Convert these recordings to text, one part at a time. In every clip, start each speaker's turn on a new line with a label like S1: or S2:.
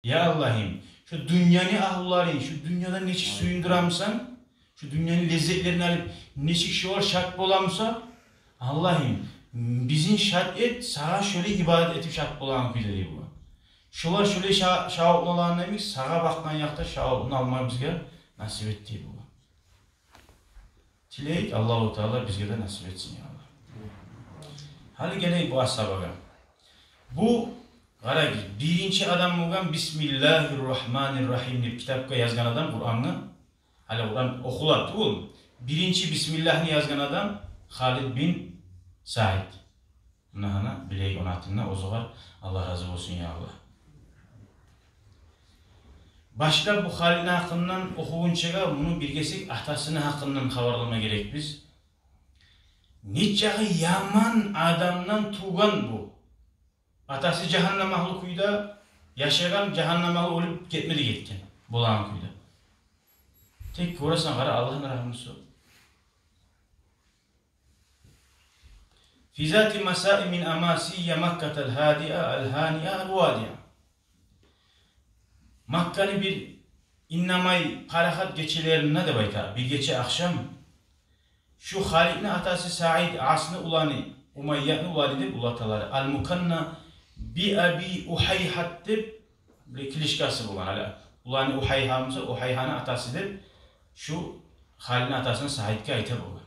S1: Ya Allah'ım, şu dünyanın ahulları, şu dünyadan neçik suyunduramsan, şu dünyanın lezzetlerini alıp neçik şuar şart bolamsa, Allah'ım, bizim şart et, sağa şöyle ibadet etip şart bolan kuyları bu. Şular şöyle şahutlalarına demek, sağa baktan yakta şahutunu almayı bizge nasip ettiği bu. Tileyik Allah-u Teala bizge de nasip etsin ya Allah. Hali geleyik bu ashabaga. Bu qaragi, birinci adam bo'lgan Bismillahirrahmanirrahim deb kitobga yozgan adam Qur'onni, hali Qur'on o'qiladi u. Birinchi Bismillahni yozgan adam Xolid bin Said. Bunaqana bilay onatindan o'zig'ar Alloh razı olsun ya Allah. Başka bu Xolidni haqqından o'quvunchaga buni bilgesek atasini haqqından xabarlama gerek biz. Nechaga yaman adamdan tug'an bu. Atası cehennem ahlı kuyda yaşayan cehennem ahlı olup gitmedi gitken. Bulan kuyda. Tek korasan kara Allah'ın rahmısı. Fizati masai min amasiyye Makkatel hadiya el-haniya el-vadiya. Makka'nı bir innamay parahat geçilerine de bayta. Bir geçe akşam şu Halid'in atası Sa'id asını ulanı Umayya'nı ulanıdır ulataları. Al-Mukanna bi abi Uhayhat deb bir kilişkası bulan hala. Ulanı Uhayhamızı, Uhayhan'ın atasıdır. Şu Halid'in atasını Sa'id'e ayta bulan.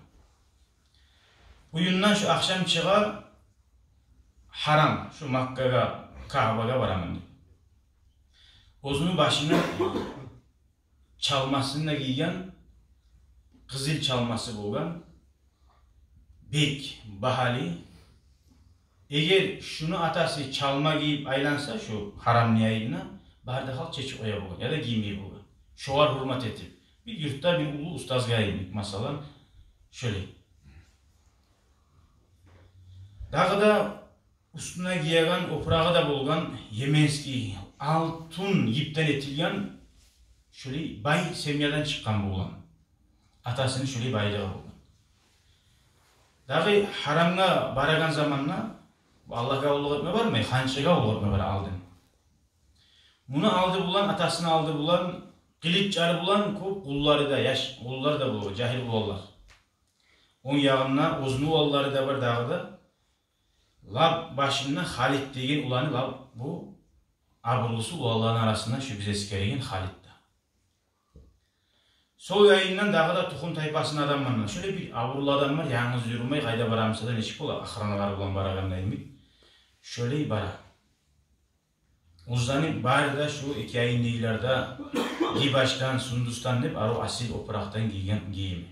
S1: Uyundan şu akşam çıkar haram şu Makka'ga, Ka'ba'ga varamın. Ozunu başına çalmasını giygen kızıl çalması bulan Bek Bahali. Eğer şunu atası çalma giyip aylansa şu haram niyayına barda halk çeçik oya bulan ya da giymeyi bulan. Şoğar hürmet etip bir yurtta bir ulu ustaz gayimlik masalan şöyle. Dağı da üstüne giyen oprağı da bulgan Yemenski altın yipten etilgen şöyle bay semyadan çıkan bulan. Atasını şöyle baylığa bulan. Dağı haramga baragan zamanla Allah'a ulluk etme var mı? Hançıga ulluk etme var aldın. Bunu aldı bulan, atasını aldı bulan, kılıç çarı bulan, kulları da yaş, kulları da bulur, cahil bulurlar. On yağına uzun ulları da var dağda. Lab başında Halid degen ulanı lab bu aburlusu ulların arasında şu bize sikeregen Halid'da. Sol yayından dağda tuxum tayfasının adam var. Şöyle bir aburlu adam var, yalnız yürümey, kayda baramsa da neşik ola, ahranalar bulan baragandayım. Şöyle bara. Uzdanın bari da şu iki ayın değillerde Gibaş'tan, Sundus'tan dep aru asil operaktan giyimi.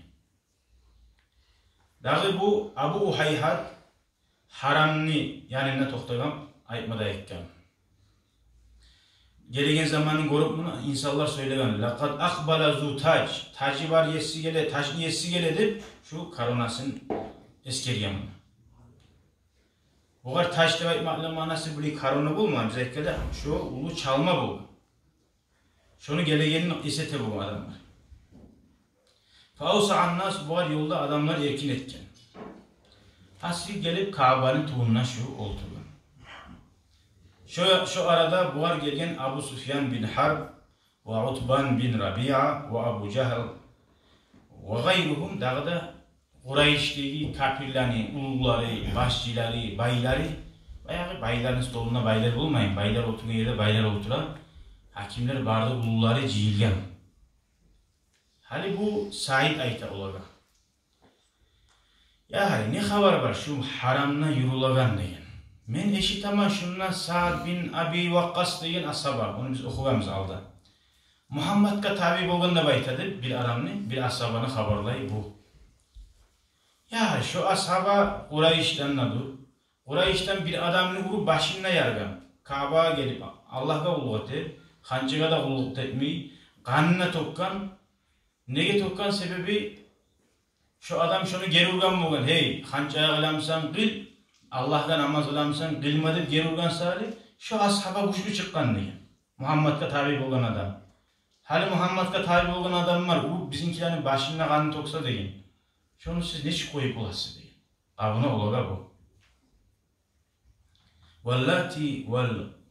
S1: Dağı bu Abu Uhayhat haramni yanına toxtagan aytmada ekkan. Gelegen zamanın görüp bunu insanlar söylegen. Laqad aqbala zu taj. Taji var yesi gele, tajni yesi gele dep şu karonasın eskergen. Buğar taj dep aytmakla manası buli karona bulma biz aytkada şu ulu çalma bu. Şunu gelegenin esete bu adamlar. Fausa nas buğar yolda adamlar erkin etken. Asli gelip Ka'ba'nın tuğununa şu oturdu. Şu arada buğar gelgen Abu Sufyan bin Harb ve Utban bin Rabia ve Abu Cehl ve gayruhum dağda Kureyş'teki kafirlerini, uluları, başçıları, bayları bayağı bayların stoluna baylar bulmayın. Baylar oturan yerde baylar oturan hakimler barda uluları cihilgen. Hali bu Said ayta olaga. Ya ne haber var şu haramna yurulagan deyin. Men eşitama şundan Sa'd bin Abi Waqqas deyin ashaba. Onu biz okugamız aldı. Muhammed'ga tabi bolganda baytadı bir adamni, bir ashabani haberlay bu. Ya şu ashaba Quraysh'tan nadur. Quraysh'tan bir adamni vurup başına yargan. Ka'ba'ya gelip Allah'a uluk etip, hancıga da uluk etmeyi, kanına tokkan. Nege tokkan sebebi şu adam şunu geri urgan boğan. Hey, hançaya kılamsan kıl, Allah'tan namaz kılamsan kılma deb geri urgan sari, şu ashaba güçlü çıkkan deyin. Muhammed'ga tabi boğan adam. Hali Muhammed'ga tabi boğan adam var, u bizimkilerin başına kanını toksa deyin. Şunu siz neçik koyup olasız deyin. Abuna olaga bu. Vallati vel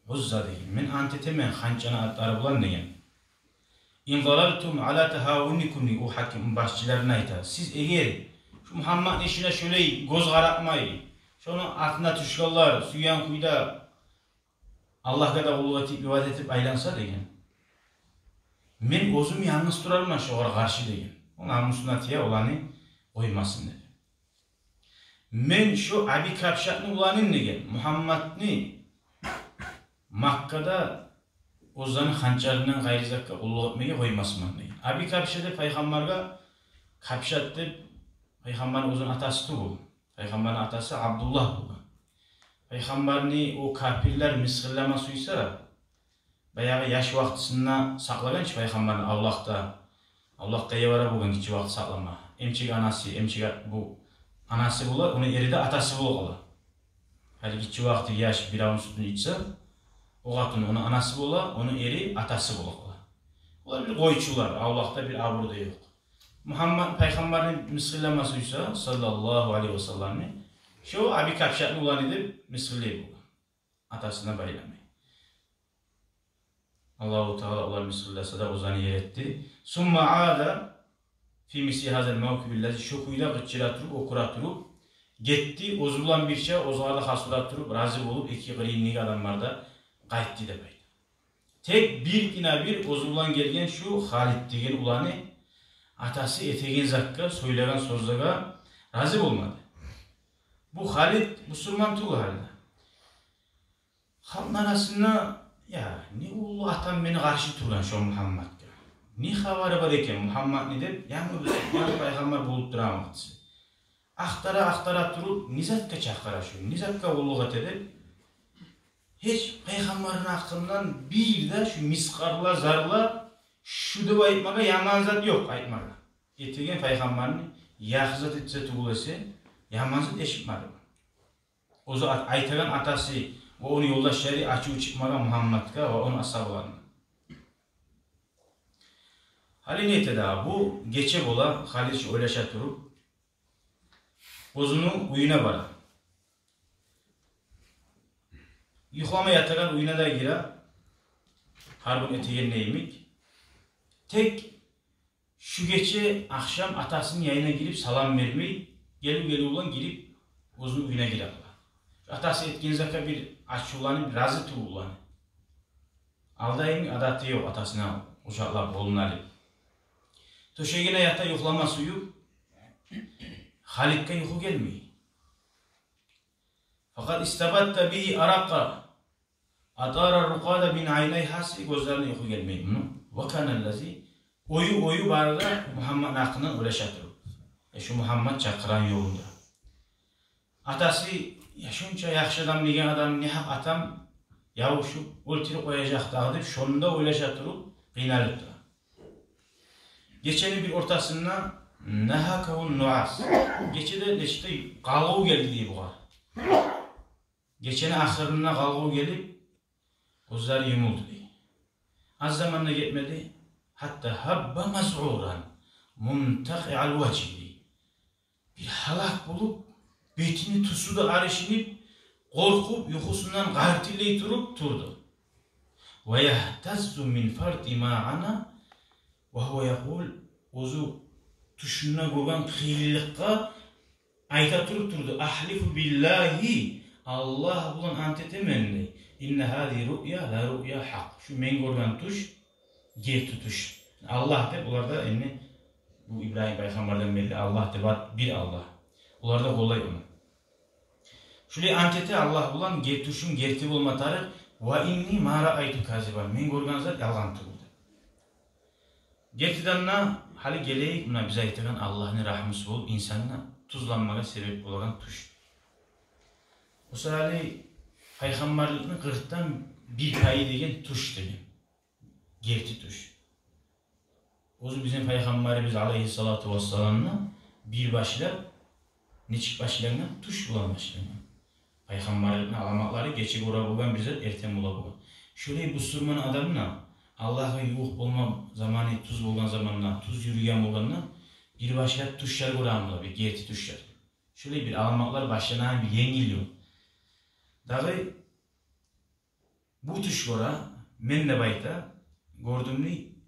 S1: Uzza deyin. Men antetemen hançana atları bulan deyin. İn zalaltum ala tahavunikum o hakim başçılarına ayta. Siz eğer şu Muhammed işine şöyle göz qaratmayı, şunu aklına tüşkallar, suyan kuyda Allah'a da uluğa etip ibadet edip aylansa deyin. Men özüm yalnız durarım şoğara karşı deyin. O namusuna tiye olanı koymasın dedi. Men şu Abi Kapşat'ın ulanın deyin. Muhammed'ni Makka'da Ozan'ın hançarından gayrizakka uluğa etmeye koymasın deyin. Abi Kapşat'ı Peygamber'e Kapşat deyip Peygamber'in Ozan atası bu. Peygamber'in atası Abdullah bu. Peygamber'ni o kafirler misgillemasıysa bayağı yaş vaktisinde saklagan ki Peygamber'in Allah'ta yevara bugün kiçi vakti saklama. Emçik anası, emçik bu anası bular, onu eride atası bular. Hadi kiçi vakti yaş bir avun sütünü içse, o katın onu anası bular, onu eri atası bular. Onlar bir koyçular, Allah'ta bir avurda yok. Muhammed Peygamber'in misgillemasıysa sallallahu aleyhi ve sellem şu Abi Kapşat'ın ulan edip misgilleyi bular. Atasına baylamayı. Allahu Teala onlar misillese de ozanı yer etti. Summa aada fi misli hazel mevkibillezi şokuyla gıççıra okura turup gitti ozulan bir şey ozlarda hasulat turup razı olup iki grinlik adamlarda kayıttı da böyle. Tek bir yine bir ozulan gelgen şu Halid degen ulanı atası etegen zakka söyleyen sözlere razı olmadı. Bu Halid Müslüman tuğu halde. Halkın arasında ya ne ulu atam beni karşı turgan şu Muhammed'ga. Ne havari var eken Muhammed ne deyip yani Peygamber bulup duramaktı. Aktara turup nizatka çakara şu, nizatka ulugat edip hiç Peygamber'in hakkından bir de şu miskarla zarla şu da aytmaga yaman zat yok aytmaga. Etegen Peygamber'in yaxzat etse tuğulası yaman zat eşitmedi. O zaman aytagan atası ve onu yoldaşları açığı çıkmaga Muhammed'ga ve onun ashablarına. Hali neydi daha bu geçe bola Halid şu oylaşa turup bozunu uyuna bara. Yuhlama yatagan uyuna da gira harbun etegen neyimik. Tek şu gece akşam atasının yayına girip salam vermeyi gelip olan girip bozunu uyuna gira. Atası etken zaka bir açılanı bir razı tuğulanı. Aldayım adatı yok atasına uşaklar bolunları. Töşegine yata yuhlama suyu Halid'e yuhu gelmiyor. Fakat istabatta bihi araka atara rukada bin aynay hasi gözlerine yuhu gelmiyor bunu. Ve kanellezi oyu barada Muhammed hakkından uğraşatır. Şu Muhammed çakıran yolunda. Atası ya şunca yaxşı adam degen adam ne hak atam yahu şu ultiri koyacak dağı deyip şonunda uğraşatır kıynalıp da. Geçeni bir ortasında nehakavun nuas. Geçede işte kalğu geldi diye bu var. Geçeni ahırına kalğu gelip gözleri yumuldu diye. Az zamanla gitmedi. Hatta habba maz'uran mumtaqi'al vecihi. Bir halak bulup betini tusuda arışınıp korkup yuhusundan gartilley turdu. Ve yahtazzu min farti ma'ana ve huve yakul ozu tuşuna koygan kıyılıkka ayta turdu. Ahlifu billahi Allah bulan antetemenli. İnne hadi ru'ya la ru'ya hak. Şu men görgen tuş ger tutuş. Allah de bularda enne bu İbrahim Peygamber'den belli Allah de bir Allah. Bularda kolay onu. Şöyle antete Allah bulan ger tuşun gerti bulmatarı ve inni mara aytu kaziban. Men görgen zat yalan turdu. Gertidanna hali geleyik buna bize aytıgan Allah'ın rahmisi olup insanına tuzlanmaga sebep olan tuş. O sırali Peygamberliğinin 40'tan bir payı degen tuş degen. Gerti tuş. O bizim Peygamberimiz aleyhissalatu vesselam'la bir başlar neçik başlarına tuş bulan başlarına. Peygamberliğinin alamakları geçik ora bulan bize erten bula bulan. Şöyle bu sürmanın adamına Allah'a yuh olma zamanı tuz olan zamanla tuz yürüyen olanla bir başka tuşlar uğramlı bir gerti tuşlar. Şöyle bir almaklar başlanan bir yengiliyor. Dağı Bu tuşlara men de bayta gördüm ne?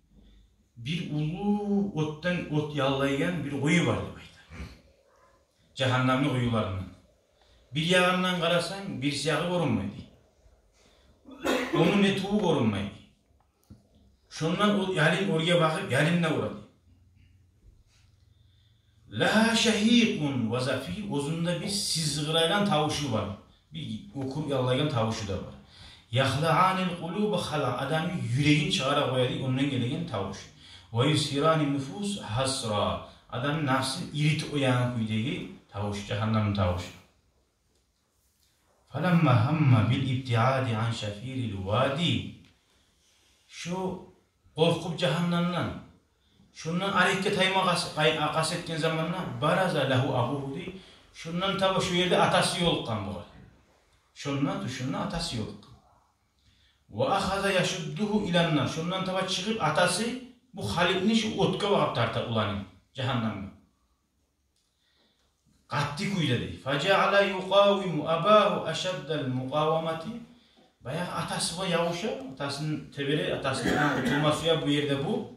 S1: Bir ulu ottan ot yallaygan bir oyu var de bayta. Cehennemli oyularının. Bir yağından karasan bir siyağı görünmedi. Onun etuğu görünmedi. Şundan yalin oraya bakıp yalinle uğradı. La şehikun ve zafi, uzunda bir sizgırayan tavuşu var. Bir okur yallaygan tavuşu da var. Yahla'anil kulubu hala, adamı yüreğin çağıra koyadı, ondan gelen tavuş. Ve yusirani nüfus hasra, adamın nafsın iriti uyanık uyduğu tavuş, cehennemin tavuşu. Falamma hamma bil ibtiadi an şafiril vadi, şu korkup cehennemden, şundan hareket ayma kastetken zamanla baraza lahu abuhu di, şundan tabi şu yerde atası yolukkan bu. Şundan atası yolukkan. Ve ahaza yaşudduhu ilanlar, şundan tabi çıkıp atası bu Halid'ni şu otka bakıp tartar ulanın cehennemde. Qatti kuyda di. Faca'ala yuqavimu abahu aşaddal mukavamati. Bayağı atası var yavuşa, atasının tebeli, atasının oturması bu yerde bu.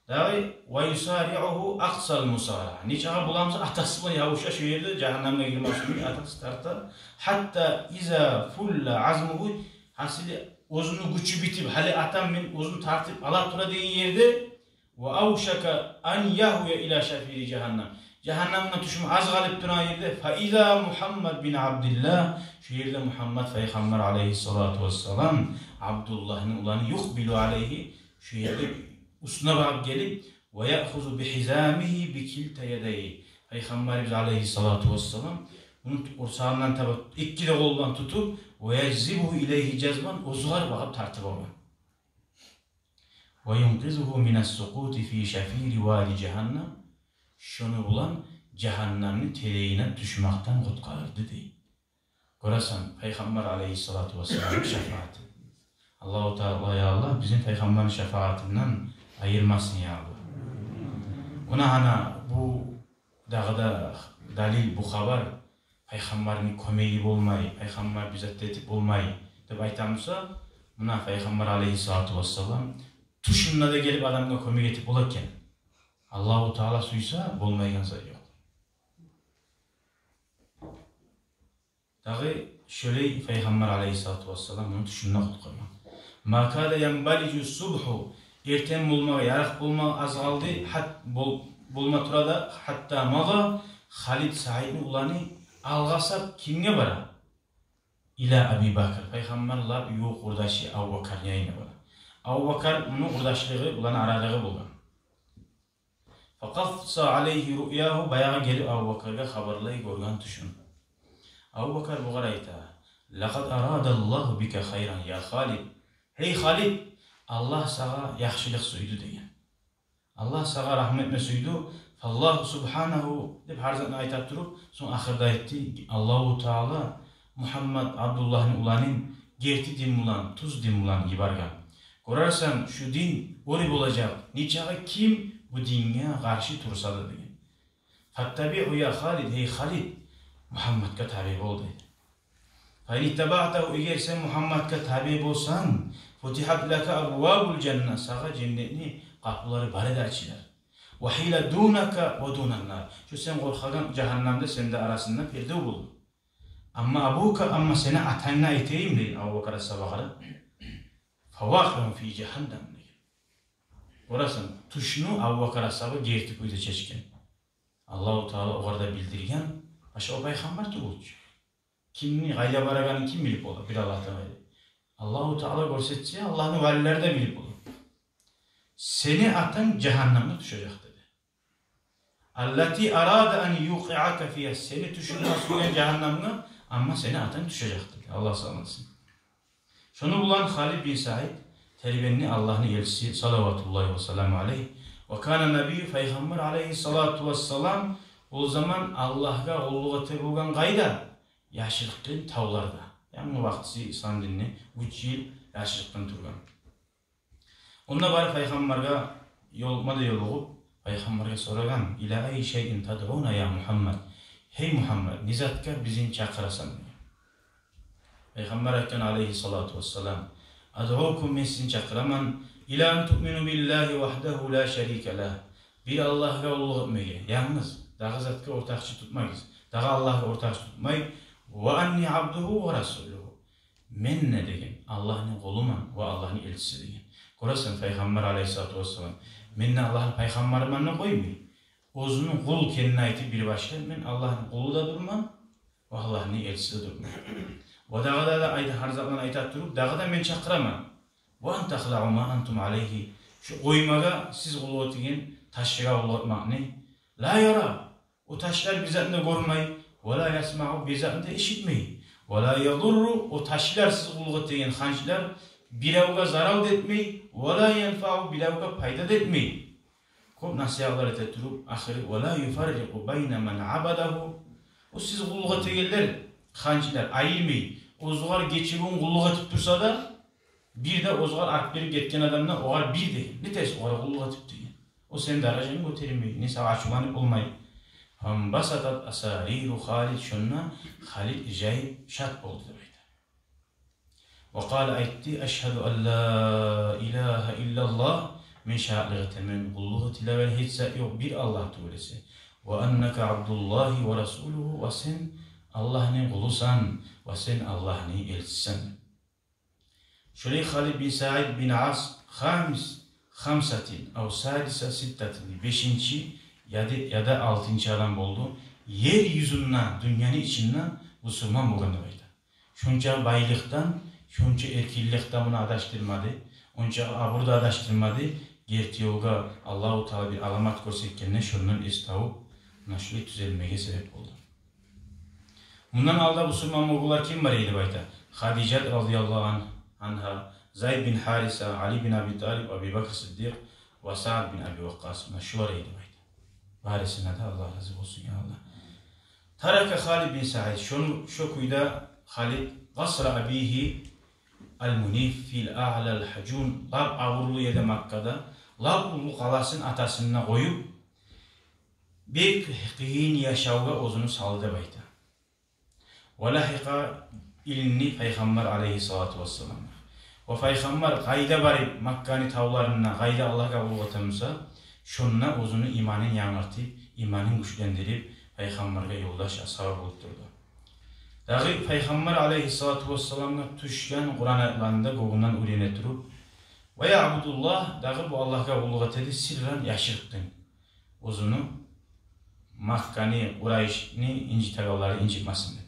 S1: Dahi ve yusari'uhu aqsal musara. Niçağa bulamsa atası var yavuşa şu yerde cehennemle girmesi atası tartar. Hatta iza fulla azmuhu, hasili ozunu gücü bitip hali atam min ozunu tartıp Allah tura deyin yerde ve avşaka an yahuya ila şafiri cehennem. Cehennemden tuşum az galip duran yerde faiza Muhammed bin Abdillah, şu yerde Muhammed Peygamber aleyhissalatu vesselam Abdullah'ın ulanı yuhbilu aleyhi, şu yerde usuna bakıp gelip ve ya'khuzu bihizamihi bikilta yedeyi. Peygamberimiz aleyhissalatu vesselam onun orsağından tabi iki de koldan tutup ve yeczibuhu ileyhi cezman, ozuğar bakıp tartıp olan. Ve yunqizuhu minas sukuti fi şafiri vali cehennem, şunu bulan cehennemin teleğine düşmekten kurtarırdı diye. Görürsen Peygamber aleyhissalatu vesselam'ın şefaati. Allah-u Teala ya Allah bizim Peygamber'in şefaatinden ayırmasın ya Allah. Ona hana bu dağda dalil bu haber Peygamber'in kömeği olmayı, Peygamber bize tehdit olmayı deb aytamsa, buna Peygamber aleyhissalatu vesselam tuşunla da gelip adamga kömek etip olarken Allah-u Teala suysa bolmaygansa yok. Dağı şöyle Peygamber aleyhissalatu vesselam onu tuşunla kutkarma. Ma kâde yenbalicu subhu, erten bulma, yarak bulma az kaldı, bulma turada hatta mağa Halid Said'in ulanı algasap kimge bara? İla Abi Bakr, Peygamber'la yuğ kurdaşı Abu Bakr yayına bara. Abu Bakr onun kurdaşlığı ulanı aralığı bulgan. Faqassa aleyhi ru'yahu, bayağı gelip Abu Bakr'ga haberlayı görgen tuşun. Abu Bakr bu garayta. Laqad aradallahu bika hayran ya Halid. Hey Halid, Allah sana yaxşılık suydu degan. Allah sana rahmetme suydu. Allahu subhanahu deb har zaman aytib turib, so'ng axirda aytdi, Allahu Taala Muhammed Abdullah'ın ulanın gerti din ulan, tuz din ulan yuborgan. Ko'rarsan şu din o'rib olacak. Nechaga kim bu dinga qarshi tursa da degan. Fattabi'u ya Halid, hey Halid, Muhammedga tabi bo'l dedi. Fa in ittaba'tahu, eğer sen Muhammedga tabi bo'lsan, futihat laka abwabul cennet, sana cennetni kapıları barada açılar. Ve hile dunaka ve dunannar. Şu sen korkagan cehennemde sende arasında perde buldu. Ama seni atayna eteyim dedi Abu Bakr as-Sabah'ı. Favaqhum fi cehennem dedi. Orasın tuşunu Abu Bakr as-Sabah gertip uyda çeşken. Allah-u Teala orada bildirgen, başa o peygamber tuğulcu. Kimni, gayla baraganı kim bilip olur? Bir Allah'tan öyle. Allah-u Teala görsetse Allah'ın valileri de bilip olur. Seni atan cehennemde düşecek dedi. Allati arada en yuqi'aka fiyha, seni düşürmez koyan cehennemde, ama seni atan düşecek dedi. Allah sağlasın. Şunu bulan Halid bin Said, terbiyenini Allah'ın elçisi salavatullahi ve selamu aleyh. Ve kana nebiyyü Peygamber aleyhissalatu vesselam o zaman Allah'a olluğa tabi olgan gayda yaşılıktan tavlarda. Yani vaktisi İslam dinini 3 yıl yaşılıktan turgan. Onda bari Peygamber'e yolma da yoluğup Peygamber'e soragan, ila ay şeyin tad'una ya Muhammed. Hey Muhammed, nizatka bizim çakırasan. Peygamber aytgan aleyhissalatu vesselam ad'ukum men sizni chaqiraman ila an tu'minu billahi wahdahu la sharika lah. Bir Allah'a ulug' etmege, yalnız dağı zatga ortakçı tutmayız. Dağı Allah'a ortakçı tutmay ve anni abduhu ve rasuluhu. Men ne degen? Allah'ın kuluman ve Allah'ın elçisi degen. Korasan Peygamber aleyhissalatu vesselam men Allah'ın peygambermanına koymuyor. O'zunun kul kendine aytib bir başka men Allah'ın kulu da durmam ve Allah'ın elçisi de durmam. Ve dağı da ayta har zaman aytat turup dağı da men çakıraman. Ve antahla'u ma antum aleyhi. Şu koymaga siz kulu etgen taşıga kulu etmak ne? La yara. O taşlar bizatını görmey. Ve la yasma'u bizatını işitmey. Ve la yadurru. O taşlar siz kulu etgen hançlar bilavga zarar etmey. Ve la yenfa'u bilavga payda etmey. Kop nasihatlar ete turup ahiri ve la yufarriqu bayna men abadahu. O siz kulu etgenler hançlar ayırmey. Ozgar geçirin kulu etip tursa da bir de ozgar ark berip ketken adamdan ogar bir de. Ne tez ogar kulu etip diye. O senin darajını götürmey. Ne sağa açılanıp olmay. Ham basatat asariru Halid şunna Halid icayip şart oldu demeydi. Ve kâle aytti eşhedü en la ilahe illallah min şa'liğete men kulluğu ve hiç yok bir Allah tuğlesi. Ve enneke abdullahi ve rasuluhu ve sen Allah'ın kulusan ve sen Allah'ın elçisin. Şöyle Halid bin Sa'id bin As hamsatin av sadisa sittatin 5. ya da 6. adam oldu. Yeryüzünden, dünyanın içinden Müslüman bulundu. Şunca baylıktan, şunca erkillikten bunu adaştırmadı. Onca burada adaştırmadı. Gerti yolga Allah-u Teala bir alamat görsekkenine şunun istavup naşli düzelmeye sebep oldu. Bundan alda Müslüman bulgular kim var idi bayta? Hadice radıyallahu anha, Zayd bin Harisa, Ali bin Abi Talib, Abi Bakr Sıddık ve Sa'd bin Abi Vakkas. Şular idi bayta. Varisine de Allah razı olsun ya Allah. Taraka Halid bin Sa'id. Şu kuyda Halid Gasra abihi al-Munif fil a'lal hacun. Lab avurlu yerde Makka'da. Labulu kalasın atasına koyup bir kıyın yaşavga ozunu saldı bayta. Ve lahika ilini Peygamber aleyhissalatu vesselam. Ve Peygamber kayda barip Makka'nın tavlarına kayda Allah'a bulgatamsa şununla ozunu imanın yanırtıp, imanın güçlendirip Peygamber'e yoldaş ashab olup durdu. Dağı Peygamber aleyhissalatu vesselam'a tüşken Kur'an ayetlerinde goğundan ürene durup ve ya'budullah dağı bu Allah'a bulgat edi sirran yaşırttın. Ozunu Makka'nı, Kureyş'ni incitagaları incitmasın dedi.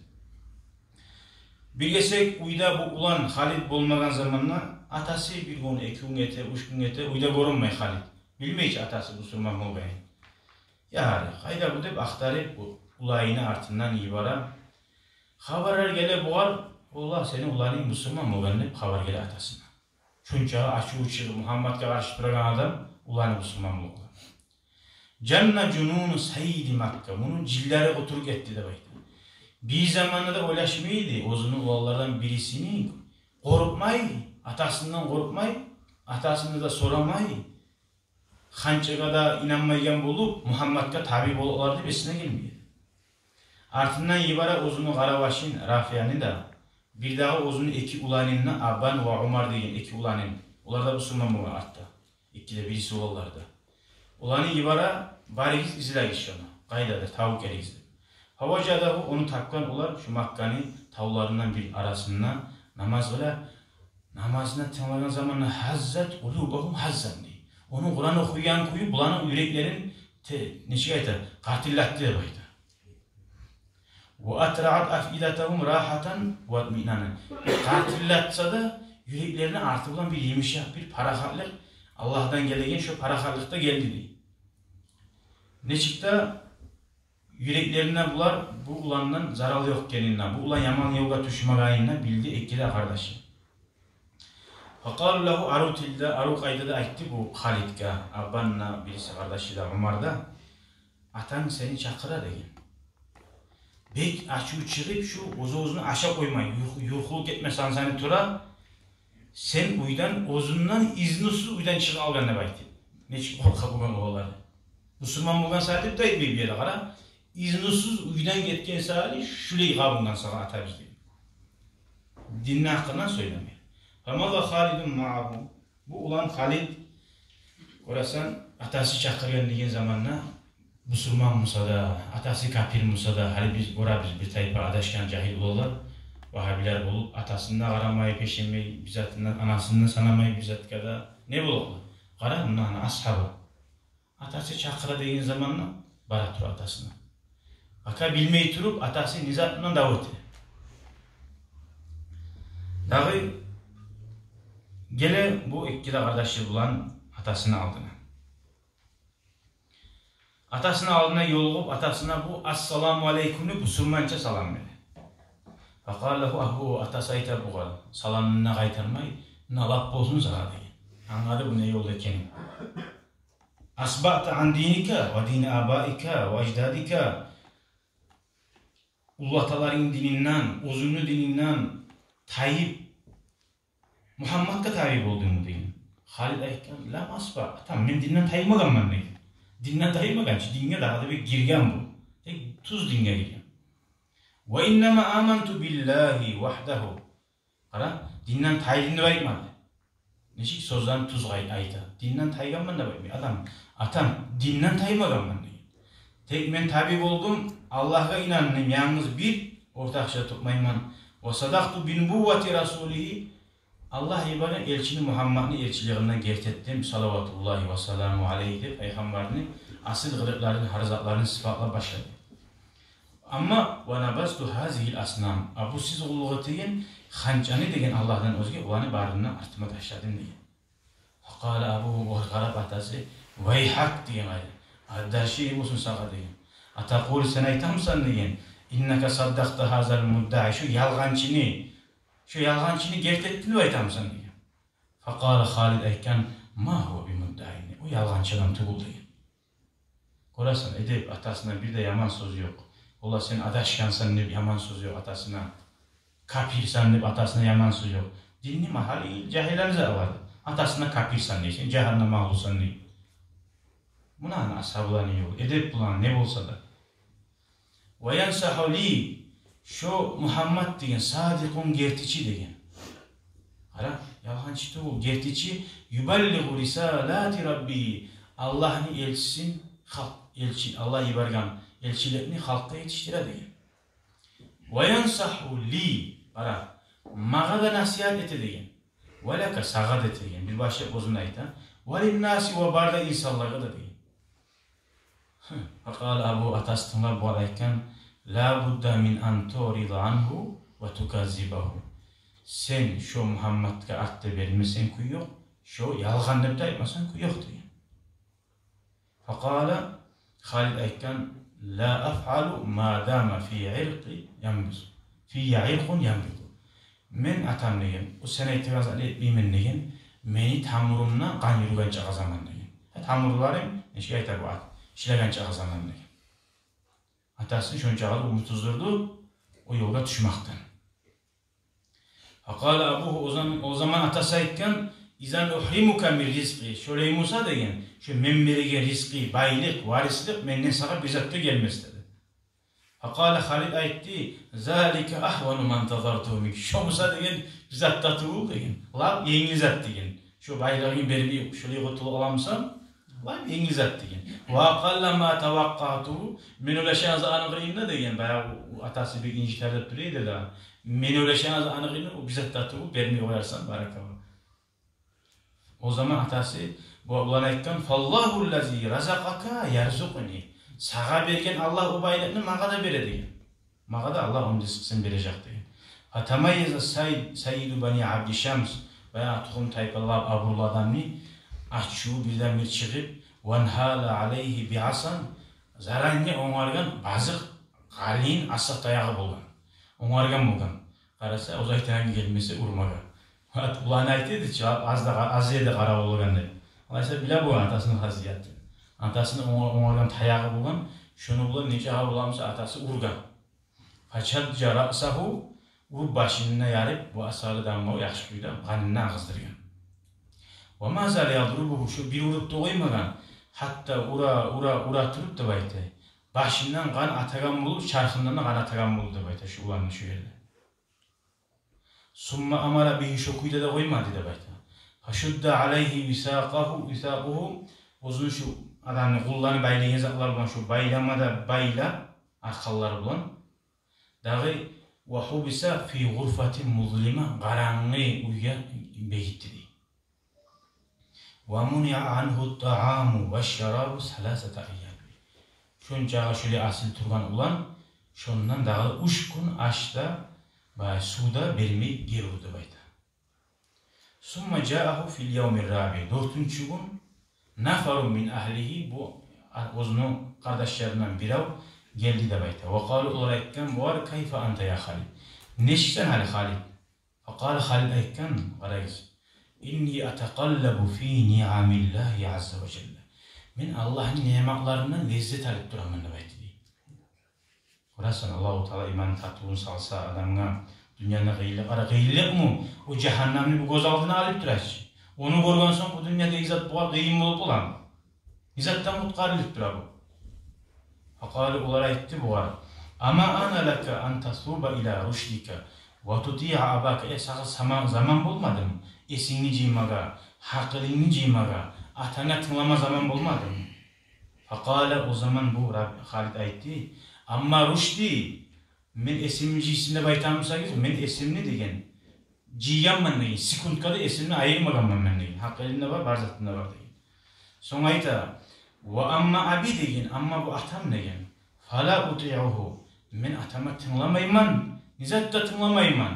S1: Bilgesek uyda bu ulan Halid bulmagan zamanla atası bir gün, 2 gün ete, 3 gün ete uyda görünmey Halid. Bilmeyici atası Müslüman olmayın. Yani kayda bu deyip aktarıp bu ulayını artından ibara. Haberler gele boğar, Allah senin ulayını Müslüman olmayın deyip haber gele atasına. Çünkü açı uçu Muhammed'e karşı duran adam ulayını Müslüman olmayın. Canna cununu sayyidi Makka. Bunun cilleri oturup etti de baydı. Bir zamanında da ulaşmaydı. Ozunun oğullardan birisini korkmaydı. Atasından korkmaydı. Atasını da soramaydı. Hançaga da inanmayan bulup Muhammed'e tabi bollardı besine gelmiyor. Artından ibara ozunu Karavaş'ın Rafia'nı da bir daha ozunu 2 ulanınla Abban ve Umar deyin 2 ulanın. Onlar da Müslüman mı arttı. 2'de birisi oğullardı. Ulanı ibara barigiz izle geçiyor ona. Kaydadır tavuk erigizdi. Havacada onu takkan olar şu Makka'nın tavlarından bir arasından namazına tamamen zamanla hazzat ulubahum hazzan diye. Onu Kur'an okuyan kuyu bulanın yüreklerin katillattığı baydı. Ve atra'at afidatahum rahatan ve atminanen. Katillatsa da yüreklerine artılan bir yumuşak bir parahatlık Allah'tan gelegen şu parahatlıkta geldi diye. Ne çıktı? Yüreklerine bular bu ulandan zaralı yok gelinden. Bu ulan yaman yolga düşmagayından bildi ekile kardeşi. Fakalu lahu arutilde aru kayda da aytti bu Halid'ga. Abbanla birisi kardeşi de Umar'da. Atan seni çakıra deyin. Bek açı çıkıp şu uzunu aşağı koymayın. Yuhuluk etmesen seni tura. Sen uydan ozundan iznusuz uydan çıkı algan ne baytti. Ne çıkı korka bugan oğulları. Müslüman bugan saatip de etmeyi bir yere kara. İznusuz uydan getken saali şuleyi kabından sana atarız diye. Dinnin hakkından söylemeyin. Famaza Halidun ma'ahu. Bu ulan Halid orasan atası çakırgan degan zamanla Müslüman Musa da, atası kafir Musa da, hali biz bir tayfa adaşkan cahil olurlar. Vahabiler olup atasından aramayı peşinmeyi, bizzatından anasından sanamayı bizzat kada ne bulurlar? Qara bundan ashabı. Atası çakıra degan zamanla bara tur atasına. Aka bilmeyi turup atası nizatından davut edi. Dağı gele bu ikili kardeşi bulan atasını aldığına. Atasını aldığına yolup atasına bu assalamu aleyküm'ü Müslümanca salam verdi. Fakallahu ahu atası aytar buğal. Salamına kaytarmay, nalap bolsun sana deyin. Anladı bu ne yolda ekenim. Asba'ta an dinika ve dini abaika ve ecdadika. Ullataların dininden, uzunlu dininden Tayyip Muhammed'e tabi olduğumu deyin. Halid aytkan, lam asba. Tamam, ben dinden taymagan man deyin. Dinden taymagan, dinge daha da bir girgen bu. Tek tuz dinge girgen. Ve innema amantu billahi vahdahu. Qara, dinden tayyidini baytmadı. Neşik sözden tuz ayta. Dinden taygan man da baytmay. Atam, dinden taymagan man deyin. Tek men tabi oldum, Allah'a inandım, yalnız bir ortakça tutmayman. Ve sadaqtu bin nubuvvati rasulihi. Allah ibane elçini Muhammed'in elçiliğinden gerçettim. Salavatullahi ve selamu aleyhi. Peygamberini asıl gırıklarını, harzatlarını sıfatla başladı. Ama ve nabaztu hazihil asnam. Abu siz oğulluğu deyin, hançanı deyin Allah'tan özge, onu barından artıma taşladın deyin. Fakala Abu Garab atası, veyhak deyin ayrı. Addaşi musun sağa deyin. Atakul sen aytamsan deyin. İnneke saddakta hazal mudda'i. Şu yalgancını gerçekten mi aytamsan deyin. Fakala Halid aytkan, ma huve bi mudda'ini. O yalgancıdan tugul deyin. Korasan edip atasına bir de yaman söz yok. Ola sen adaşkansan ne yaman söz yok atasına. Kapirsan ne atasına yaman söz yok. Dinli mahali cahillerimize vardı. Atasına kapirsan ne için, cehennem mahlusan ne. Buna ashabılar ne yok. Edip bulan ne bolsa da. Ve yansahu li. Şu Muhammed deyin, sadikun gertici deyin. Ara, yalgancı bu gertici. Yuballigu risalati rabbi. Allah'ın elçisin, elçi, Allah ibargan elçilerini halka yetiştire deyin. Ve yansahu li. Ara, mağa da nasihat ete deyin. Ve laka sağa ete deyin. Bir başka bozun ayta. Ve linnasi ve barda insanlara da deyin. Fakal Abu atastılar bu arayken la budda min an tu'rida anhu ve tukazzibahu. Sen şu Muhammed'e artta vermesen kuy yok. Şu yalgan dep aytmasan kuy yok deyin. Fakala Halid aytkan la af'alu ma dama fi irqi yanbuz. Fi irqun yanbuz. Men atam deyin. O sen itiraz etmeymen deyin. Meni tamurumdan kan yürügen çağa zaman deyin. Tamurlarım neşe aytar bu at. İşleyen çağı zaman deyin. Atası şun çağı umutsuzdurdu, o yolda düşmaktan. Fakala Abuhu o zaman atası aytkan, İzan uhrimuka min rizqi. Şöyle Musa deyin, şu men beregen rizqi, baylık, varislik menden sana bizatta gelmez dedi. Fakala Halid aytti, zalike ahvanu man tazartuhu mik. Şu Musa deyin, bizatta tuğul deyin. Lab yengil zat deyin. Şu baylığın berbi şöyle kutulu alamsan, lab yengil zat deyin. Ve kallama tavakkatuhu men ulaşanızı anıqrıyında deyin. Bayağı atası bir inciterde duruydu da. Men ulaşanızı anıqrıyında o bizatta tuğul bermi koyarsan barakallah. O zaman atası bu ulan aytkan fallahu allazi razaqaka yarzuquni. Sağa bergen Allah o baylıqni mağa da bere deyin. Mağa da Allah onun rizqini verecek deyin. Fatamayyaza sayyidu bani Abdişams bayağı tuğum tayfalar aburlu adamni açu birden bir çıkıp vanhala aleyhi bi'asan zarange onargan bazık qalin asıq tayağı bolgan. Onargan bolgan. Qarasa uzaytan gelmesi urmaga. Ulan aytedi ki az yerde qara bolgan dedi. Alaysa bile bu atasının hasiyeti. Atasının onargan tayağı bolgan. Şunu bulan neçe ha bulamsa atası urgan. Façad jarasahu u başına yarıp bu asalı damma yaxşı kuyda qanını ağızdırgan. Ve ma zal yadrubuhu şu bir urup da koymagan. Hatta ura turup da baytay. Başından kan atagan bulup, çarxından da kan atagan bulup da baytay şu ulanın şu yerde. Summa amara bihi şokuyla da koymadı da bayta. Haşudda aleyhi visaquhu uzun şu adamın kullarını baylayan zatlar bulan şu baylamada bayla arkalları bulan. Dağı ve hubisa fi gurfatin muzlima qaranğı uyya begitti di. Ve muni'a anhu ta'amu ve şarabu salasata ayyam. Şunca şöyle asil turgan ulan şondan dağı 3 gün açta ve suda bermi girudi bayta. Summa ja'ahu fil yevmir rabi. 4. gün nafarun min ahlihi bu uzun kardeşlerinden biri geldi de bayta. Ve qalu olarakkan var kayfa anta ya Halid. Neşsen hali Halid. Faqala Halid aykan qarayız. İnni ataqallabu fi ni'amillahi azza ve celle. Men Allah'ın nimetlarından lezzet alıp duramın da bayta. Orasan Allahu Teala iman tatlıını salsa adamına dünyada gıylık ara gıylık mı? O cehennemini bu göz altına alıp durasın. Onu görgen son bu dünyada izat boğa kıyım olup olan. İzattan mutkarılıp dura bu. Fakali olarak etti bu var. Ama ana laka an tasuba ila rüşdika ve tuti'a abaka. Sana zaman bulmadı mı? Esini ciymaga, hakkılini ciymaga, atana tınlama zaman bulmadı mı? Fakali o zaman bu Halid aytti. Amma rüşdi men esimci isimde baytamısa giz men esimni degen ciyamman degen sekundkada esimni ayırmaganman men degen hak elinde var barzatında var degen son ayta ve amma abi degen amma bu atam degen fala uti'uhu men atama tınlamayman nizatta tınlamayman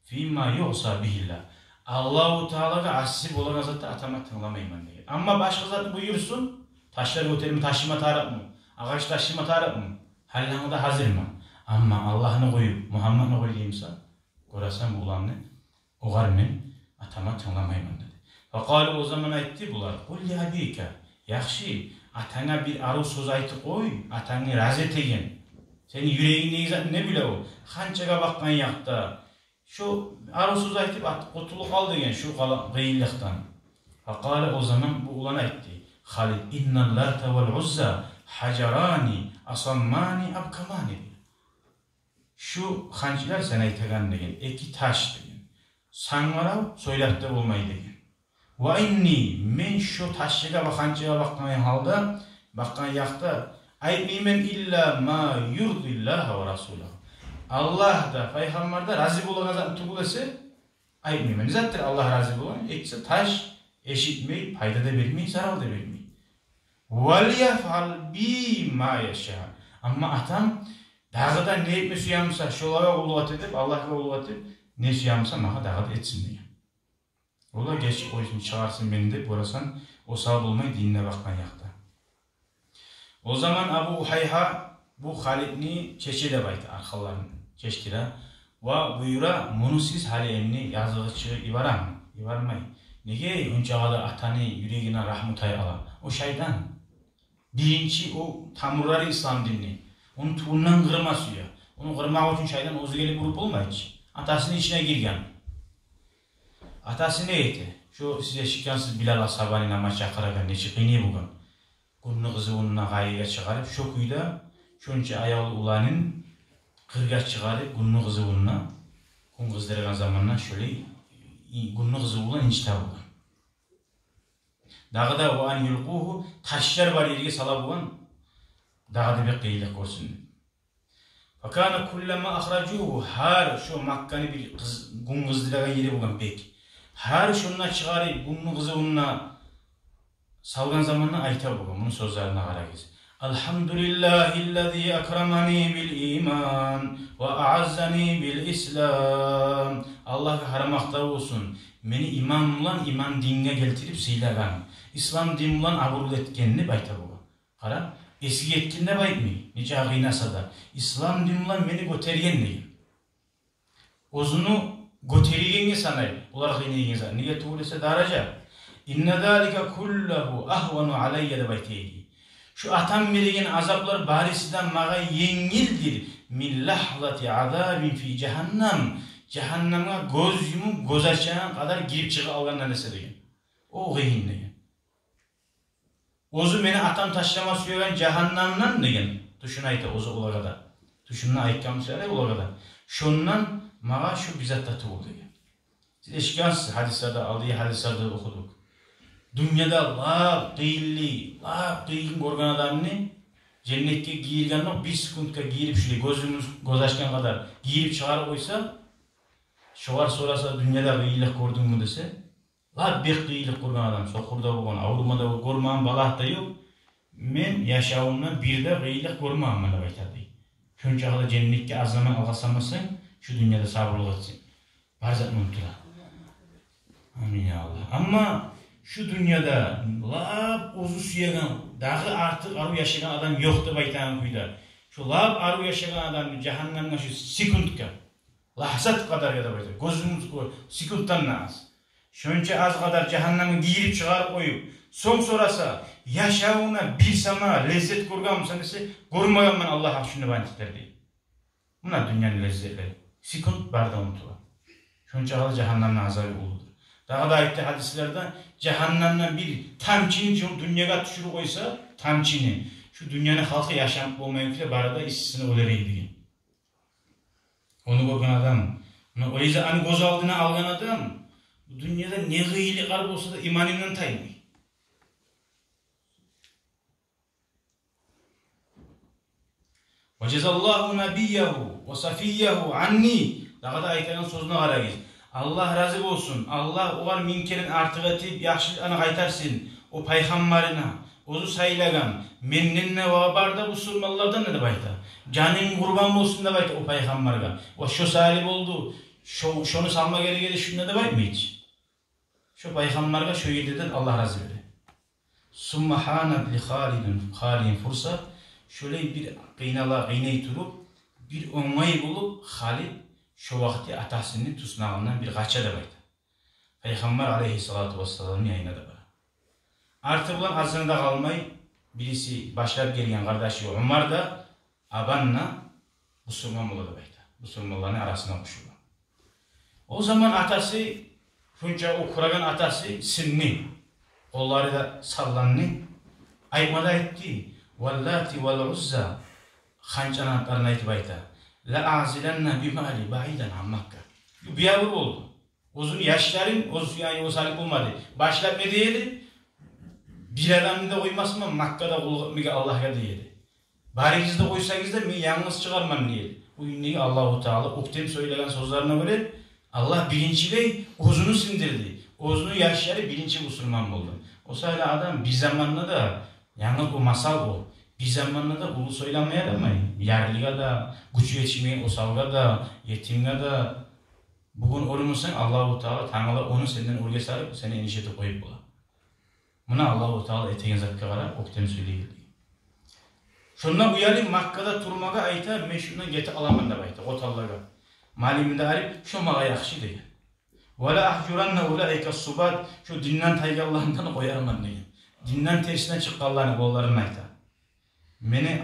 S1: fima yu'sa bihillah Allahu Teala'ga asip olan zatta atama tınlamayman degen amma başka zat buyursun taşlar götürüm taşıma taraf mı ağaç taşıma taraf mı Hallahında hazır mı? Ama Allah'ını koyup Muhammed'ini koyayımsa görəsən bu ulanı oğar men atama tınlamayman dedi. Fakali o zaman aytti bular. Kul li abika. Yaxşı atana bir arı söz aytı koy. Atanı razı etegen. Senin yüreğinde ne bile o. Hançaga bakkan yakta. Şu arı söz aytıp kutuluk al degen şu gıylıktan. Fakali o zaman bu ulan aytti. Halid inna lata vel uzza hacarani asammani abkamani. Şu hancılar sana itegan degen, iki taş degen. Sanmara soylakta olmayı degen. Ve inni men şu taşçıga ve hancıga bakkan halda, bakkan yakta aytmaymen illa ma yurdillah ve rasulah. Allah da, Peygamber da razı bulan zat tugulası aytmaymen. Zattır Allah razı bulan. Ekse taş eşitmeyi, fayda da vermeyi, zarar da vermeyi. وَلْيَفْعَلْ بِي مَا يَشَاءُ. Ama atam dağda ne etme suyamsa şolara uluvat edip Allah'a uluvat edip ne suyamsa maha dağda etsin diye. Ola geç o için çağırsın beni de burasan o sağ bulmayı dinine bakman yakta. O zaman Abu Uhayha bu Halid'ni çeçede baytı arkalarını çeştire ve buyura bunu siz halini yazıcı ivarmayın. Nege önce atanı yüreğine rahmetay ala. O şeytan. Birinci o tamurları İslam dinini. Onu tuğundan kırma suya. Onu kırmak için şeytan ozu gelip vurup olmayınca. Atasının içine girgen. Atası ne etti? Şu size şikansız Bilal Asabani nama çakaragan ne çıkıyını bugün. Kunnu kızı onunla gayiga çıkarıp şokuyla şunca ayalı ulanın kırga çıkarıp kunnu kızı onunla kun kızdırgan zamanla şöyle kunnu kızı ulan inçta bulan. Dağda o an yulquhu taşlar var yerine salab bulan dağda bir kıyılık olsun. Fakana kullama ahracuhu har şu Makkani bir kun kızdırgan yeri bulan pek. Her şununla çıkarıp kunnu kızı onunla salgan zamanla ayta bulan. Bunun sözlerine karagız. Elhamdülillahillezî ekramani bil iman ve a'azzani bil islam. Allah'a haramakta olsun. Meni iman dinine getirip sıylagan. İslam din ulan abul etkenini bayta bu. Kara eski etkinde baytmıyor. Nice ağinasa da. İslam din ulan meni göterigen değil. Ozunu göterigenge sanay. Olar gıyne sanay. Niye tuğlese daraca. İnne zâlike kullahu ahvanu aleyye de bayteydi. Şu atam verigen azaplar barisinden mağa yengildir. Min lahzati azabin fi cehennem. Cehenneme göz yumup göz açana kadar girip çıkı algandan ese degen. O gıyın degen. Ozu beni atam taşlama suyogan cehennemden degen. Tuşun ayta ozu ola kadar. Tuşunna aytkamı söyle ola kadar. Şundan mağa şu bizatta tuğul degen. Siz eşkıyansınız, hadislerde, aldığı hadislerde okuduk. Dünyada lap kıyın görgen adamını cennetke giyirgen bir sekundka giyirip şuraya göz açkan kadar giyirip çıkarıp koysa şovar sorasa dünyada kıyılık gördün mü dese lap bir kıyılık görgen adam sokurda bolgan, avurmada görmem, balahta yok. Men yaşavımdan bir de kıyılık görmem bana baytadı. Şunca kadar cennetke az zaman algasamasın şu dünyada sabırlık etsin. Barzat mümtüla. Amin ya Allah. Ama şu dünyada lap ozu suyagan, dağı artık arı yaşayan adam yok da baytağın kuyda. Şu lap arı yaşayan adam cehennemden şu sekundka, lahzat kadar ya da baytağın. Gözümüz sekunddan az. Şunca az kadar cehennemi giyirip çıkarıp koyup, son sorasa yaşavına bir sama lezzet kurgan mısın dese, görmeyen ben Allah'a şunu bantikler değil. Bunlar dünyanın lezzetleri. Sekund barda unutulan. Şunca kadar cehennemden azabı oludur. Daha da ayette hadislerden cehennemden bir tamçini dünyaya düşürü koysa tamçini şu dünyanın halkı yaşamak olmayan ki barada işsini ölereydi. Onu görgen adam, o yüzden hani göz aldığına algan adam bu dünyada ne gıyli kalp olsa da imanından taymıyor. Ve cezallahu nebiyyehu ve safiyyehu anni. Daha da ayetlerin sözüne karayız. Allah razı olsun. Allah o var minkerin artık etip yaxşılığını kaytarsın. O peygamberine, ozu saylagan, menninne ve barda bu surmallardan ne de bayta. Canın kurban olsun da bayta o peygamberine. O şu salib oldu. Şunu salma geri şunu da bayt mı hiç? Şu peygamberine şu yediden Allah razı verir. Summa hanat li Halidin fırsat. Şöyle bir kıynayı turup, bir onay bulup Halid şu vakti atasının tusnağından bir kaça da baydı. Peygamber aleyhissalatu vesselam'ın yayına da var. Artık bulan azında kalmayı birisi başlayıp gelen kardeşi Umar da abanla Müslüman buladı baydı. Müslümanların arasına koşuyor. O zaman atası, şunca o kuragan atası sinni, kolları da sallanını aymada etti. Vallati vel uzza hançanatlarına itibayta. La azilenne bimali baiden Makka. Bir yavru oldu. Uzun yaşların, yani o salip olmadı. Başlar ne diyeli? Bir adamı da koymaz mı? Makka'da Allah'a diyeli. Bari siz de koysanız da yalnız çıkarmam diyeli. Bu ünlüğü Allah-u Teala oktem söylenen sözlerine göre Allah birinciyle uzunu sindirdi. Uzunu yaşları birinci Müslüman oldu. O sayede adam bir zamanla da yalnız o masal o. Bir zamanla da bunu söylemeye de mi? Yerliga da, gücü yetişmeyen o salga da, yetimge da. Bugün olmuşsan Allah-u Teala Tanrı'la onu senden oraya sarıp seni enişete koyup bula. Buna Allah-u Teala eteğin zakka kadar oktem söyleyildi. Şundan uyalı Makka'da turmaga ayta meşhuruna geti alamanda bayta, otallaga. Maliminde arip şu mağa yakşı değil. Ve la ahcuranna ulaika subat şu dinden taygallahından koyarman değil. Dinden tersine çıkkallarını kollarını ayta. Meni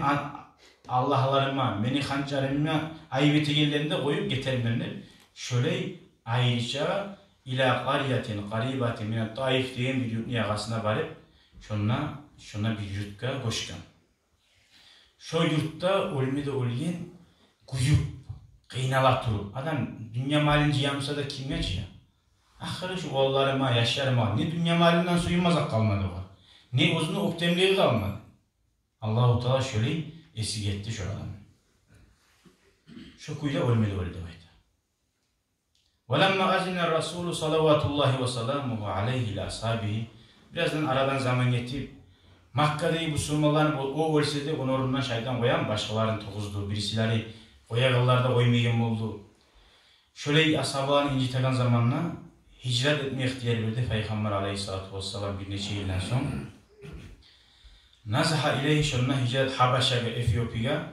S1: Allah'larıma, meni hançarıma ayıbeti yerlerinde koyup getirmenler. Şöyle ayrıca ila qariyatin qaribati min Taif diyen bir yurtun yakasına varıp şuna bir yurtka koşkan. Şu yurtta ölmede ölgen kuyup, kıynala turup. Adam dünya malinci yamsa da kim yaşıyor? Ahırı şu oğullarıma, yaşlarıma ne dünya malinden suyumazak kalmadı var. Ne uzunu oktemliği kalmadı. Allah-u Teala şöyle esik etti şu adamı. Şu kuyla ölmedi öldü baydı. وَلَمَّا أَذِنَ الرَّسُولُ صَلَوَاتُ اللّٰهِ وَسَلَامُهُ عَلَيْهِ لَأَصْحَابِهِ Birazdan aradan zaman geçip Makka'daki bu Sürmaların o ölsede onun orundan şeytan koyan başkalarının tokuzdu. Birisileri koyağıllarda koymayan oldu. Şöyle ashabların incitegen zamanla hicret etme ihtiyarı verdi Peygamber aleyhissalatu vesselam bir neçe yıldan sonra. Nazaha ileyhi şunna hicret Habaşa ve Efiyopya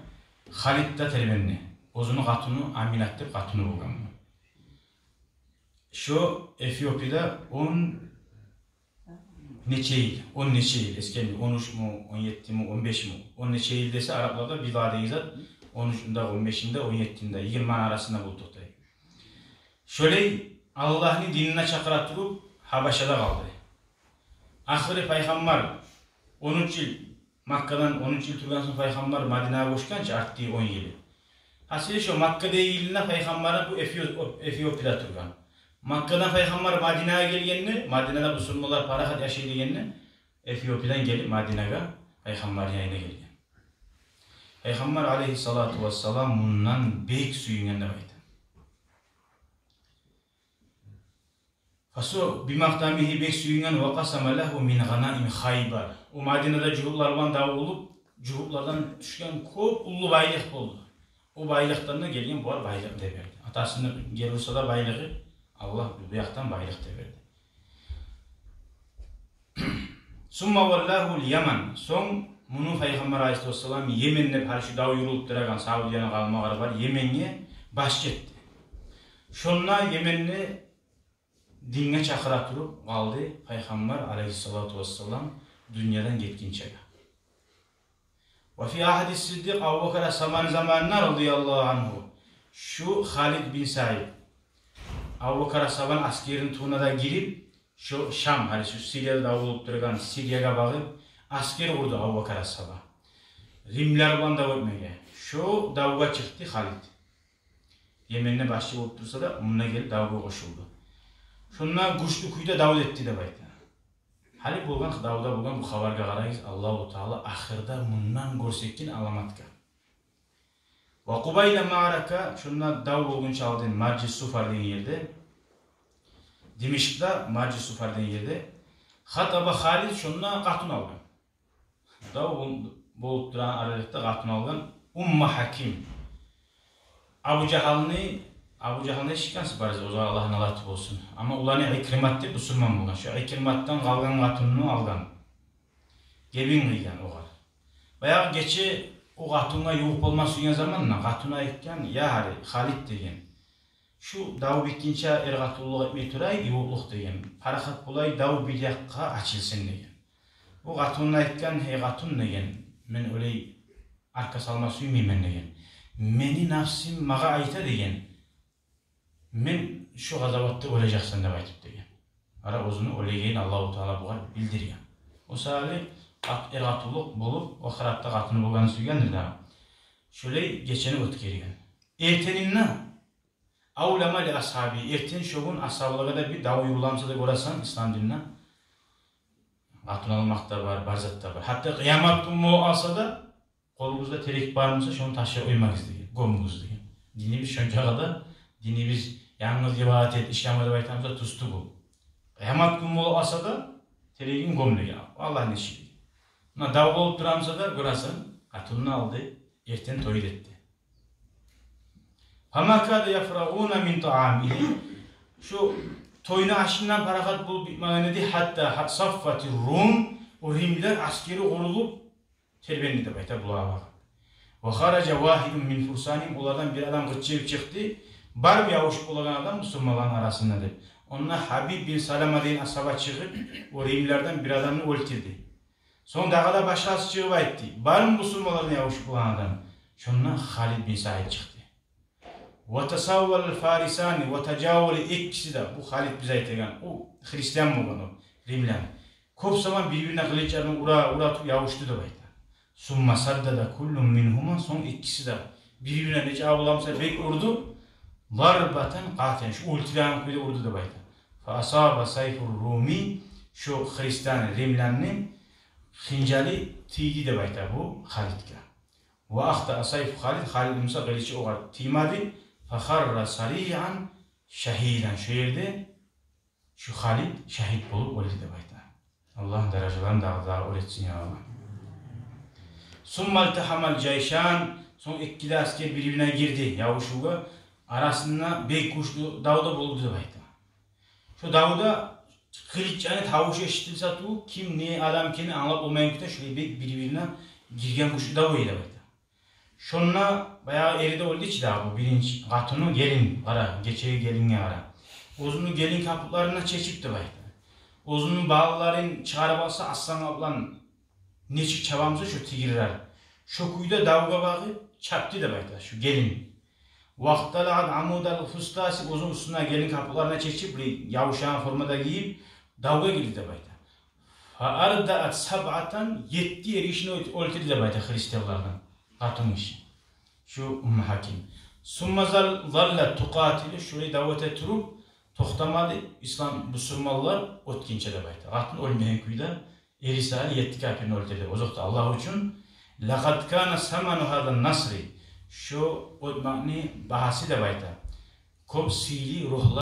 S1: Halid'da termenni. Ozunu katunu aminattı katunu bulgan. Şu Efiyopya'da 10 neçe yıl eskiden 13 mu 17 mi 15 mi 10 neçe yıl dese Araplarda bir daha deyizat 13'ünde 15'inde 17'inde 20 arasında bulduk. Şöyle Allah'ın dinine çakırattırıp Habaşa'da kaldı. Ahire Peygamber 13 yıl Makka'dan 13 yıl turgan sonra Peygamber Madine'ye koşkanca arttığı 10 yılı. Aslında şu Makka'da yılında Peygamber'e bu Efiyopya'da turgan. Makka'dan Peygamber Madine'ye gelgenini, Madine'de Müslümanlar parahat yaşay degenini, Etiyopya'dan gelip Madine'ye Peygamber yayına gelgen. Peygamber aleyhissalatu vesselam bundan beyik suyungan da baydı. Faso bimaktamihi beyik suyungan ve qasama lehu min ganaim Haybar. O Madine'de cuhuplardan dağı olup, cuhuplardan düşken köp ullu baylık oldu. O baylıklarına gelgen bu baylık de verdi. Atasının gelirse da baylığı Allah bu yaktan baylık de verdi. Summa vallahul Yaman. Son bunu Peygamber Aleyhisselam Yemen'de karşı dağı yürülüp duragan Saudiyanın kalmaları var. Yemen'e baş etti. Şonla Yemen'e dinge çakıra turup kaldı Peygamber Aleyhisselam dünyadan gitkince. Ve fi ahadis Siddiq Abu Bakr zamanına radıyallahu anhu. Şu Halid bin Said Abu Bakr askerin tuğuna girip şu Şam, hani şu Suriye'de olup duran Suriye'ye bağıp asker vurdu Abu Bakr Sabah. Rimler banda ölmeye. Şu davuğa çıktı Halid. Yemen'e başçı olup dursa da onunla gelip davuğa koşuldu. Şundan güçlü kuyda davul etti de baydı. Halid bulgan, davuda bulgan bu haberga qarayız. Allahu Teala ahirda bundan görsekkin alamatka. Ve Qubayla ma'araka şundan davul olgun çaldığın Marci Sufar deyen yerde. Dimişk'ta Marci Sufar deyen yerde. Hataba Halid şundan qatun algan. Davul bolup duran aralıkta qatun algan Umma Hakim. Abu Cahal'ın eşikkansı bariz o zaman Allah'ın alatı olsun. Ama ulanı İkrimat deyip Müslüman bulgan. Şu İkrimat'tan qalgan qatununu algan. Gebin qıygan oğar. Bayağı geçi o qatunga yuğup olma suygan zamanla qatuna etken ya hari Halid degen. Şu davu bitkince ergatulluq etmey turay yuğupluk degen. Parahat bulay davu bilyaqqa açılsın degen. O qatununa etken hey qatun degen. Men öyle arka salma suymayman degen. Meni nafsim mağa ayta degen. Men şu gazavatda öleceksin de baytıp degen. Ara ozunu ölegeyin Allahu Teala buğa bildirgen. O sahali ergatulluq bolup ahiratta qatını bulganı suygandır da. Şöyle geçeni ötkerigen. Erteninna avlama li ashabi. Erten şogun ashablığa da bir davu yurulamsa da görasan İslam dinine. Qatın almakta var, barzatda var. Hatta kıyamat günü alsa da kolumuzda terek barımızsa şunu taşıya uymak degen. Gomumuz degen. Dinimiz şöncağa da dinimiz yalnız ibadet, İslam'da baytamızda tustu bu. Kıyamat günü alsa da terekin gom degen. Allah neşi. Davu olup duramsa da görasan qatını aldı, erten toyut etti. Hamakada yafraguna min ta'amihi. Şu toyunu aşından parakat bulup bitmağını de hatta saffati Rum o Rimler askeri kurulup terbenli de bayta bulağa bak. Ve haraca vahidun min fursanim onlardan bir adam gıççayıp çıktı. Bar bir yavuşuk olan adam Müslümanların arasındadır. Onunla Habib bin Salama deyin asaba çıkıp o Rimlerden bir adamını öldürdü. Son dağda başkası çıkıp ayıttı. Barın Müslümanların yavuşuk olan adam. Şundan Halid bin Said çıktı. وَتَسَوَّلَ الْفَارِسَانِ وَتَجَاوَلِ ikkisi de bu Halid bize ayıtırken o Hristiyan mı onu Rimlen. Kop zaman birbirine kılıçlarını ura yavuştu da bayta. Summa saddada kullum minhuma son ikkisi de birbirine nece avlamsa bek urdu. Larbatan qaten şu ultilan kuyda urdu da bayta. Fa asaba sayfur Rumi şu Hristiyan Rimlen'in hincali tiydi de bayta bu Halid'ga. Ve ahta sayf Halid Musa kılıcı oğa tiymadi. Fakharra sariyan şehiden şu yerde şu Halid şehit bulup öldü de bayta. Allah'ın derecelerini daha öğretsin ya Allah. Summal tehamal ceyşan son ikkili asker birbirine girdi yavuşuğa arasında bek kuşlu Davud'a buldu da bayta. Şu Davud'a kılıç yani tavuş eşitilse tu kim ne adam kini anlap olmayan küte şöyle birbirine girgen kuşlu Davud'a bayta. Şunla bayağı eride oldu ki daha bu birinci katını gelin ara geçeyi gelinge ara. Uzunu gelin kapılarına çeçipti baydı. Uzunun bağlıların çıkarıp alsa aslan ablan neçik çabamızı şu tigirer. Şu kuyuda davga bağı çaptı da baydı şu gelin. Vaktalar amudal fustası uzun üstüne gelin kapılarına çeçip yavuşağın formada giyip davga girdi de baydı. Fa ardaat sab'atan 7 erişini öltedi de baydı Hristiyanlardan. Katılmış. Şu Hakim. Summa zallet tuqatilu şurayı davete turup toxtamadı. İslam musulmonlar o'tkincha deb aytdi. Atın o'lmagan kuyda erisali 7 kafirini o'ldirdi. Ozoqda Alloh uchun laqad kana samanu hadan nasri. Şu o'tmaqni bahasi deb aytdi. Ko'p siyli ruhlar